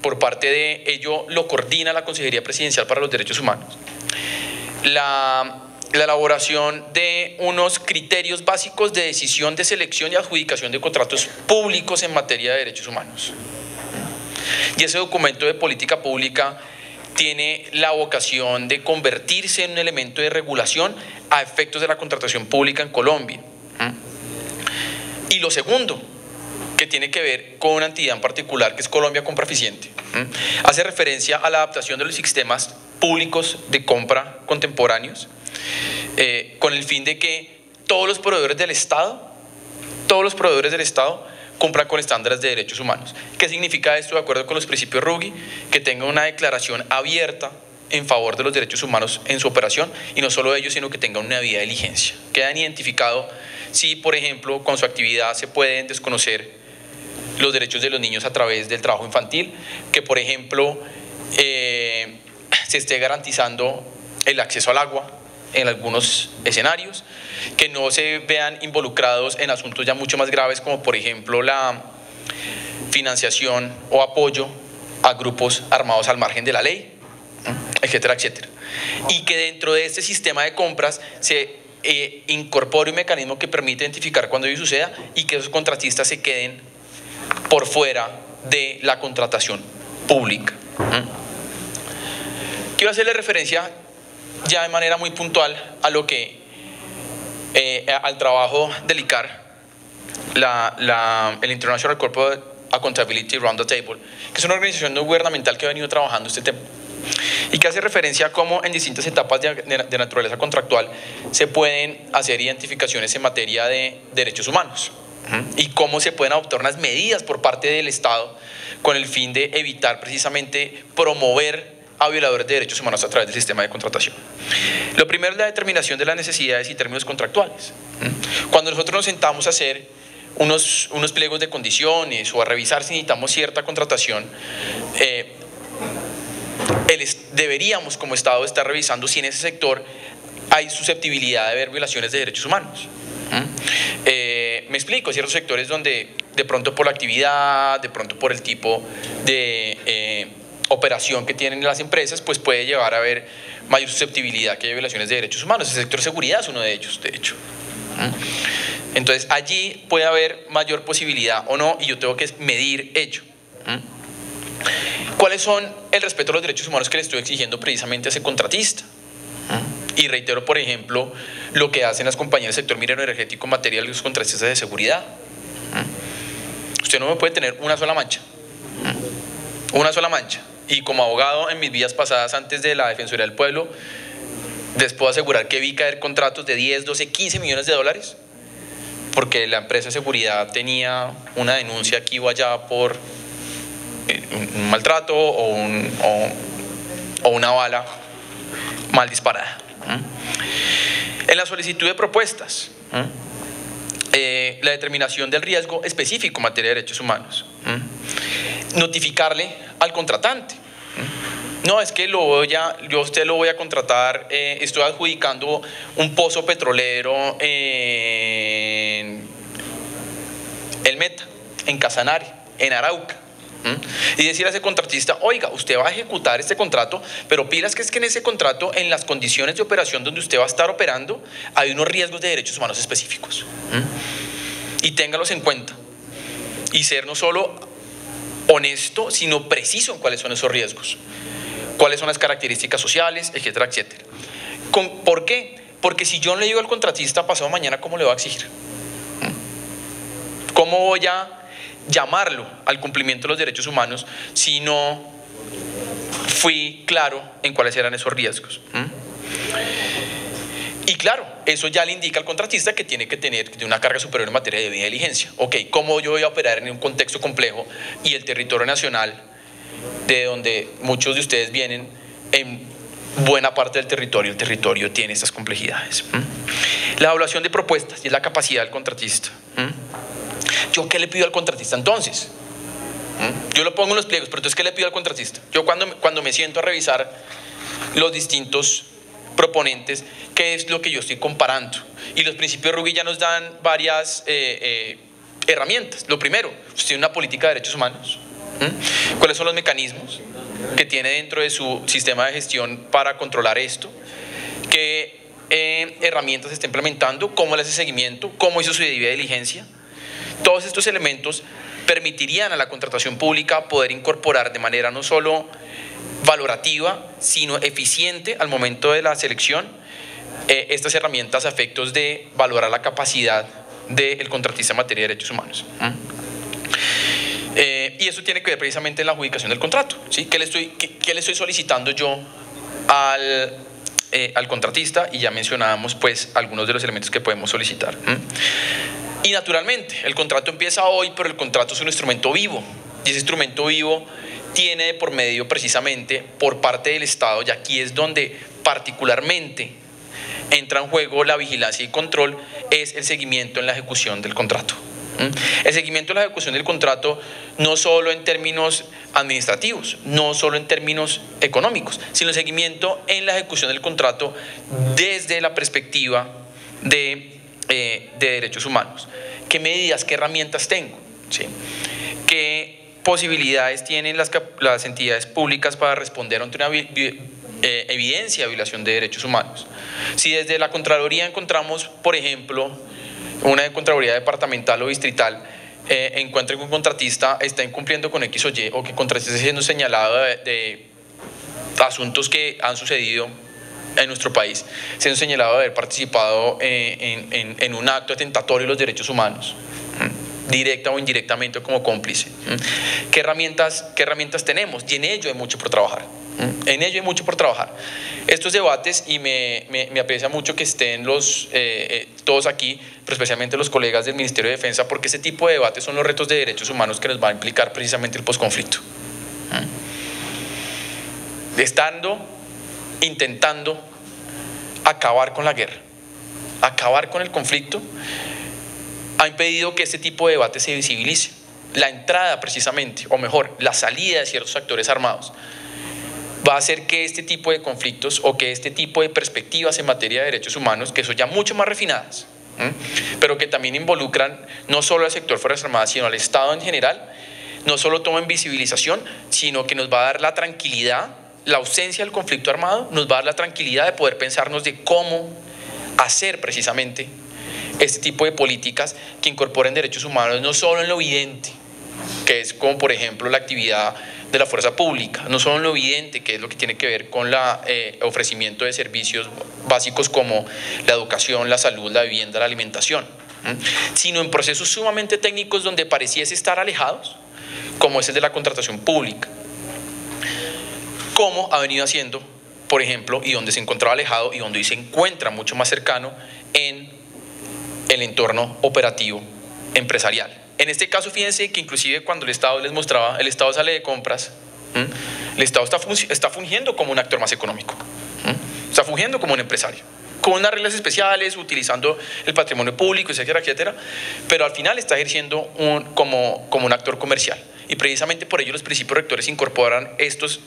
por parte de ello lo coordina la Consejería Presidencial para los Derechos Humanos. La elaboración de unos criterios básicos de decisión de selección y adjudicación de contratos públicos en materia de derechos humanos. Y ese documento de política pública tiene la vocación de convertirse en un elemento de regulación a efectos de la contratación pública en Colombia. Y lo segundo, que tiene que ver con una entidad en particular, que es Colombia Compra Eficiente, hace referencia a la adaptación de los sistemas públicos de compra contemporáneos, con el fin de que todos los proveedores del Estado cumplan con estándares de derechos humanos. ¿Qué significa esto de acuerdo con los principios Ruggie? Que tenga una declaración abierta en favor de los derechos humanos en su operación, y no solo ellos, sino que tenga una vía de diligencia. Quedan identificados si, por ejemplo, con su actividad se pueden desconocer los derechos de los niños a través del trabajo infantil, que, por ejemplo, se esté garantizando el acceso al agua en algunos escenarios, que no se vean involucrados en asuntos ya mucho más graves, como por ejemplo la financiación o apoyo a grupos armados al margen de la ley, etcétera, etcétera. Y que dentro de este sistema de compras se incorpore un mecanismo que permite identificar cuando ello suceda y que esos contratistas se queden por fuera de la contratación pública. Quiero hacerle referencia ya de manera muy puntual a lo que al trabajo del ICAR, el International Corporate Accountability Round the Table, que es una organización no gubernamental que ha venido trabajando este tema y que hace referencia a cómo en distintas etapas de naturaleza contractual se pueden hacer identificaciones en materia de derechos humanos y cómo se pueden adoptar unas medidas por parte del Estado con el fin de evitar precisamente promover a violadores de derechos humanos a través del sistema de contratación. Lo primero es la determinación de las necesidades y términos contractuales. Cuando nosotros nos sentamos a hacer unos pliegos de condiciones o a revisar si necesitamos cierta contratación, deberíamos como Estado estar revisando si en ese sector hay susceptibilidad de haber violaciones de derechos humanos. Me explico, ciertos sectores donde de pronto por la actividad, de pronto por el tipo de operación que tienen las empresas, pues puede llevar a haber mayor susceptibilidad que haya violaciones de derechos humanos. El sector seguridad es uno de ellos, de hecho. Entonces allí puede haber mayor posibilidad o no, y yo tengo que medir ello. ¿Cuáles son el respeto a los derechos humanos que le estoy exigiendo precisamente a ese contratista? Y reitero, por ejemplo, lo que hacen las compañías del sector minero energético en materia de los contratistas de seguridad. Usted no me puede tener una sola mancha. Una sola mancha. Y como abogado en mis vidas pasadas antes de la Defensoría del Pueblo, les puedo asegurar que vi caer contratos de 10, 12, 15 millones de dólares porque la empresa de seguridad tenía una denuncia aquí o allá por un maltrato o una bala mal disparada. En la solicitud de propuestas, la determinación del riesgo específico en materia de derechos humanos, notificarle al contratante. No, es que yo a usted lo voy a contratar, estoy adjudicando un pozo petrolero en El Meta, en Casanare, en Arauca. Y decir a ese contratista, oiga, usted va a ejecutar este contrato, pero pilas que es que en ese contrato, en las condiciones de operación donde usted va a estar operando, hay unos riesgos de derechos humanos específicos. Y téngalos en cuenta. Y ser no solo honesto, sino preciso en cuáles son esos riesgos. Cuáles son las características sociales, etcétera, etcétera. ¿Por qué? Porque si yo no le digo al contratista pasado mañana, ¿cómo le va a exigir? ¿Cómo voy a llamarlo al cumplimiento de los derechos humanos si no fui claro en cuáles eran esos riesgos? Y claro, eso ya le indica al contratista que tiene que tener una carga superior en materia de debida diligencia. Ok, ¿cómo yo voy a operar en un contexto complejo y el territorio nacional, de donde muchos de ustedes vienen, en buena parte del territorio, el territorio tiene estas complejidades? La evaluación de propuestas y la capacidad del contratista. ¿Yo qué le pido al contratista entonces? Yo lo pongo en los pliegos, pero entonces ¿qué le pido al contratista? Yo cuando me siento a revisar los distintos proponentes, ¿qué es lo que yo estoy comparando? Y los principios Ruggie ya nos dan varias herramientas. Lo primero, usted tiene una política de derechos humanos. ¿Cuáles son los mecanismos que tiene dentro de su sistema de gestión para controlar esto? ¿Qué herramientas está implementando? ¿Cómo le hace seguimiento? ¿Cómo hizo su debida diligencia? Todos estos elementos permitirían a la contratación pública poder incorporar de manera no solo valorativa, sino eficiente al momento de la selección estas herramientas a efectos de valorar la capacidad del contratista en materia de derechos humanos. Y eso tiene que ver precisamente en la adjudicación del contrato, ¿sí? ¿Qué le estoy solicitando yo al contratista? Y ya mencionábamos pues algunos de los elementos que podemos solicitar. Y naturalmente, el contrato empieza hoy, pero el contrato es un instrumento vivo. Y ese instrumento vivo tiene de por medio precisamente por parte del Estado, y aquí es donde particularmente entra en juego la vigilancia y control, es el seguimiento en la ejecución del contrato. El seguimiento en la ejecución del contrato no solo en términos administrativos, no solo en términos económicos, sino el seguimiento en la ejecución del contrato desde la perspectiva de derechos humanos. ¿Qué medidas, qué herramientas tengo? ¿Sí? ¿Qué posibilidades tienen las entidades públicas para responder ante una evidencia de violación de derechos humanos? Si desde la Contraloría encontramos, por ejemplo, una Contraloría departamental o distrital encuentra que un contratista está incumpliendo con X o Y, o que el contratista está siendo señalado de asuntos que han sucedido en nuestro país, siendo señalado de haber participado en un acto atentatorio de los derechos humanos, directa o indirectamente como cómplice. ¿Qué herramientas tenemos? Y en ello hay mucho por trabajar. En ello hay mucho por trabajar. Estos debates, y me aprecia mucho que estén todos aquí, pero especialmente los colegas del Ministerio de Defensa, porque ese tipo de debates son los retos de derechos humanos que nos va a implicar precisamente el posconflicto. Intentando acabar con la guerra, acabar con el conflicto, ha impedido que este tipo de debate se visibilice. La entrada precisamente, o mejor, la salida de ciertos actores armados va a hacer que este tipo de conflictos o que este tipo de perspectivas en materia de derechos humanos, que son ya mucho más refinadas, pero que también involucran no solo al sector Fuerzas Armadas, sino al Estado en general, no solo tomen visibilización, sino que nos va a dar la tranquilidad. La ausencia del conflicto armado nos va a dar la tranquilidad de poder pensarnos de cómo hacer precisamente este tipo de políticas que incorporen derechos humanos no solo en lo evidente, que es como por ejemplo la actividad de la fuerza pública, no solo en lo evidente, que es lo que tiene que ver con el ofrecimiento de servicios básicos como la educación, la salud, la vivienda, la alimentación, sino en procesos sumamente técnicos donde pareciese estar alejados, como es el de la contratación pública, como ha venido haciendo, por ejemplo, y donde se encontraba alejado y donde hoy se encuentra mucho más cercano en el entorno operativo empresarial. En este caso, fíjense que inclusive cuando el Estado les mostraba, el Estado sale de compras, el Estado está fungiendo como un actor más económico, está fungiendo como un empresario, con unas reglas especiales, utilizando el patrimonio público, etcétera, etcétera, pero al final está ejerciendo como un actor comercial. Y precisamente por ello los principios rectores incorporan estas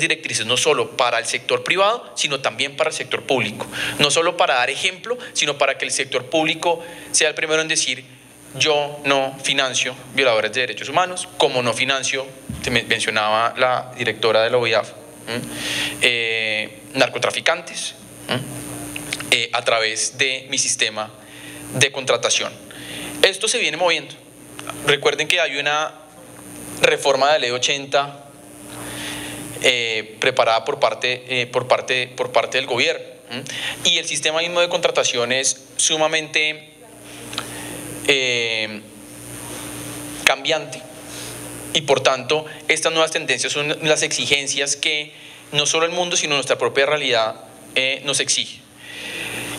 directrices no solo para el sector privado, sino también para el sector público. No solo para dar ejemplo, sino para que el sector público sea el primero en decir: yo no financio violadores de derechos humanos, como no financio, mencionaba la directora de la OIAF, narcotraficantes, a través de mi sistema de contratación. Esto se viene moviendo. Recuerden que hay una reforma de la Ley 80 preparada por parte del gobierno, y el sistema mismo de contratación es sumamente cambiante, y por tanto estas nuevas tendencias son las exigencias que no solo el mundo sino nuestra propia realidad nos exige.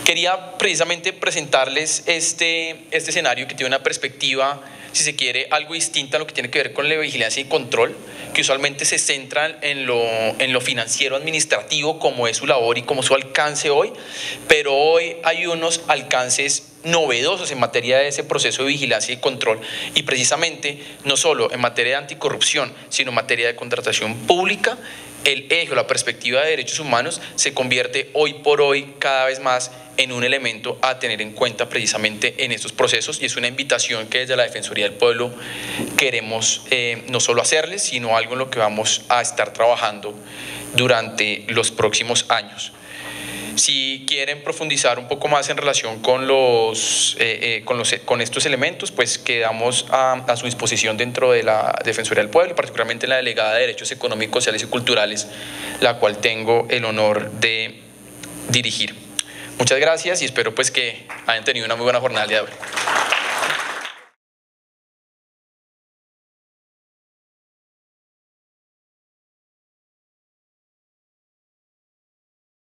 Quería precisamente presentarles este escenario que tiene una perspectiva, si se quiere, algo distinta a lo que tiene que ver con la vigilancia y control, que usualmente se centra en lo financiero administrativo, como es su labor y como su alcance hoy, pero hoy hay unos alcances novedosos en materia de ese proceso de vigilancia y control, y precisamente no solo en materia de anticorrupción, sino en materia de contratación pública. El eje o la perspectiva de derechos humanos se convierte hoy por hoy cada vez más en un elemento a tener en cuenta precisamente en estos procesos, y es una invitación que desde la Defensoría del Pueblo queremos no solo hacerles, sino algo en lo que vamos a estar trabajando durante los próximos años. Si quieren profundizar un poco más en relación con estos elementos, pues quedamos a su disposición dentro de la Defensoría del Pueblo, y particularmente la Delegada de Derechos Económicos, Sociales y Culturales, la cual tengo el honor de dirigir. Muchas gracias y espero pues que hayan tenido una muy buena jornada el día de hoy.